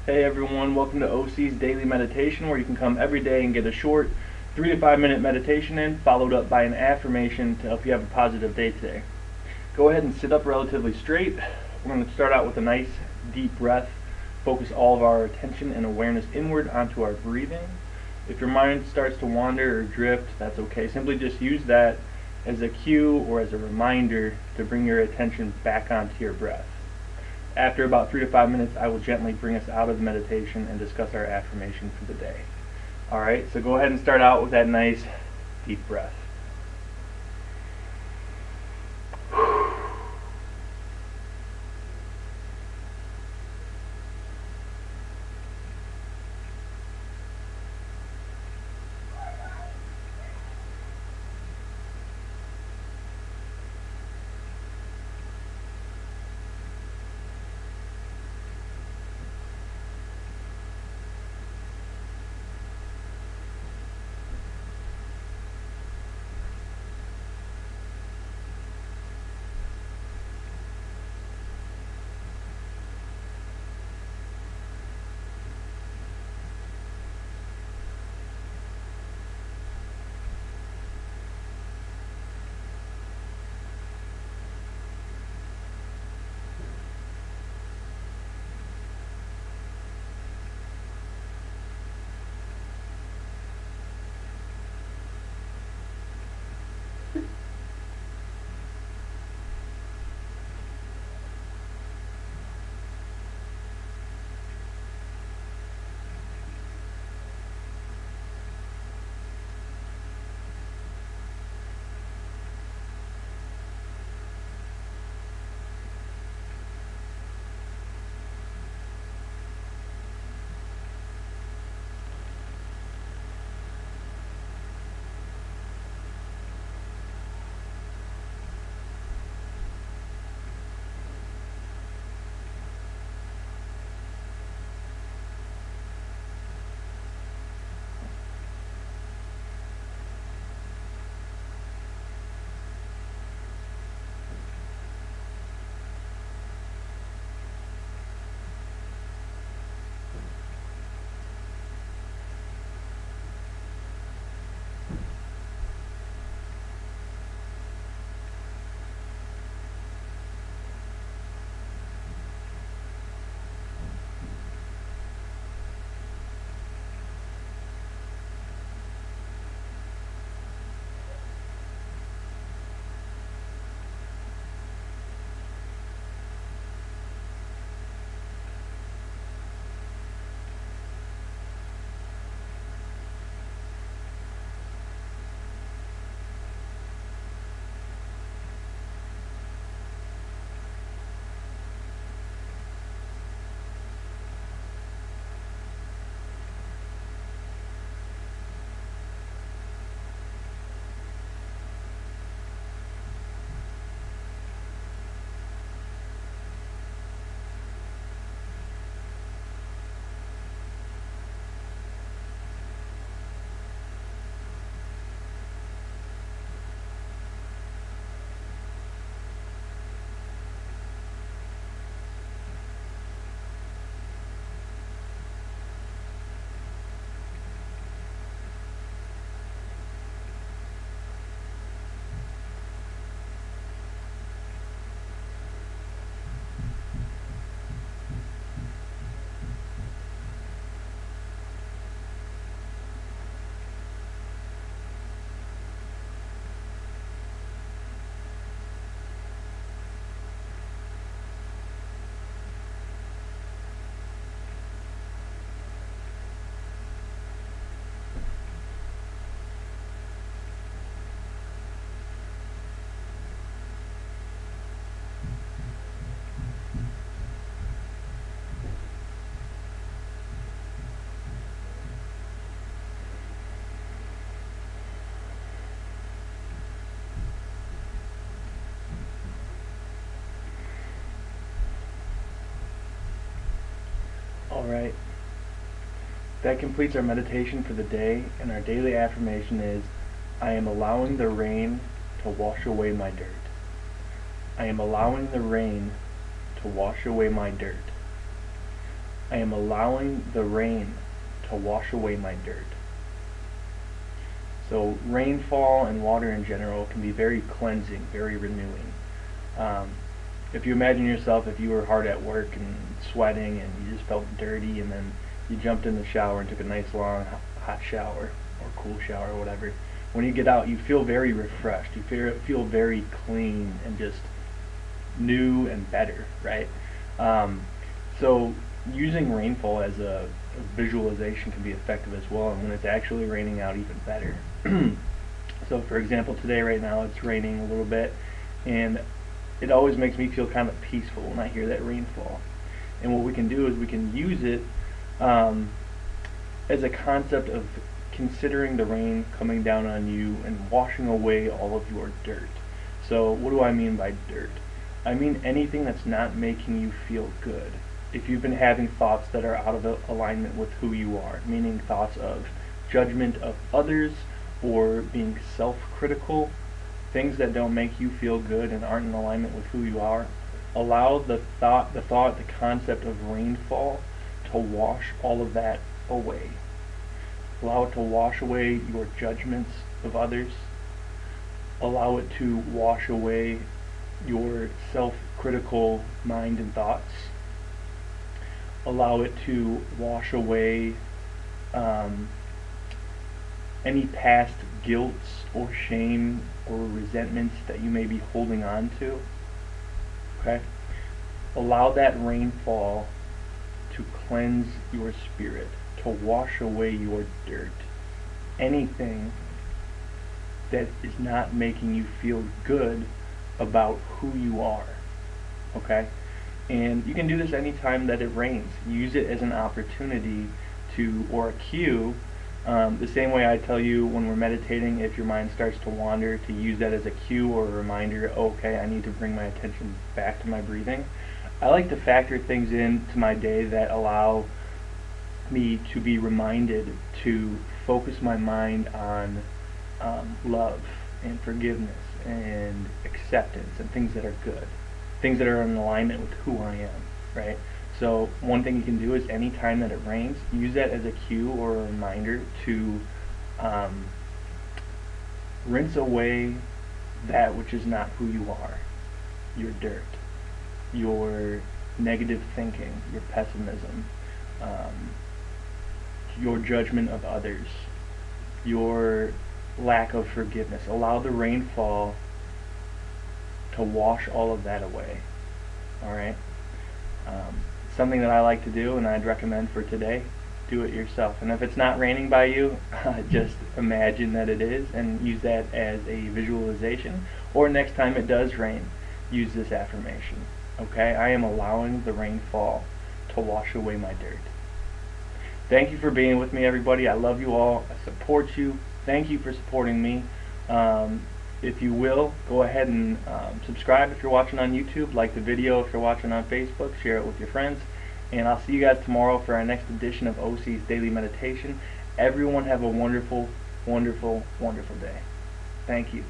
Hey everyone, welcome to OC's Daily Meditation, where you can come every day and get a short 3 to 5 minute meditation in, followed up by an affirmation to help you have a positive day today. Go ahead and sit up relatively straight. We're going to start out with a nice deep breath. Focus all of our attention and awareness inward onto our breathing. If your mind starts to wander or drift, that's okay. Simply just use that as a cue or as a reminder to bring your attention back onto your breath. After about 3 to 5 minutes, I will gently bring us out of the meditation and discuss our affirmation for the day. Alright, so go ahead and start out with that nice deep breath. Alright, that completes our meditation for the day, and our daily affirmation is, I am allowing the rain to wash away my dirt. I am allowing the rain to wash away my dirt. I am allowing the rain to wash away my dirt. So rainfall and water in general can be very cleansing, very renewing. If you imagine yourself, if you were hard at work and sweating and you just felt dirty, and then you jumped in the shower and took a nice long hot shower or cool shower or whatever, when you get out you feel very refreshed, you feel very clean and just new and better, right? So using rainfall as a visualization can be effective as well, and when it's actually raining out, even better. So for example, today right now it's raining a little bit, and it always makes me feel kind of peaceful when I hear that rainfall. And what we can do is we can use it as a concept of considering the rain coming down on you and washing away all of your dirt. So what do I mean by dirt? I mean anything that's not making you feel good. If you've been having thoughts that are out of alignment with who you are, meaning thoughts of judgment of others or being self-critical, things that don't make you feel good and aren't in alignment with who you are, allow the concept of rainfall to wash all of that away. Allow it to wash away your judgments of others. Allow it to wash away your self-critical mind and thoughts. Allow it to wash away any past guilts or shame or resentments that you may be holding on to. Okay? Allow that rainfall to cleanse your spirit, to wash away your dirt. Anything that is not making you feel good about who you are. Okay? And you can do this anytime that it rains. Use it as an opportunity to, or a cue, the same way I tell you when we're meditating, if your mind starts to wander, to use that as a cue or a reminder, okay, I need to bring my attention back to my breathing. I like to factor things into my day that allow me to be reminded to focus my mind on love and forgiveness and acceptance and things that are good, things that are in alignment with who I am, right? So one thing you can do is anytime that it rains, use that as a cue or a reminder to rinse away that which is not who you are, your dirt, your negative thinking, your pessimism, your judgment of others, your lack of forgiveness. Allow the rainfall to wash all of that away. Alright? Something that I like to do and I'd recommend for today, do it yourself. And if it's not raining by you, just imagine that it is and use that as a visualization. Or next time it does rain, use this affirmation. Okay? I am allowing the rainfall to wash away my dirt. Thank you for being with me, everybody. I love you all. I support you. Thank you for supporting me. If you will, go ahead and subscribe if you're watching on YouTube, like the video if you're watching on Facebook, share it with your friends, and I'll see you guys tomorrow for our next edition of OC's Daily Meditation. Everyone have a wonderful, wonderful, wonderful day. Thank you.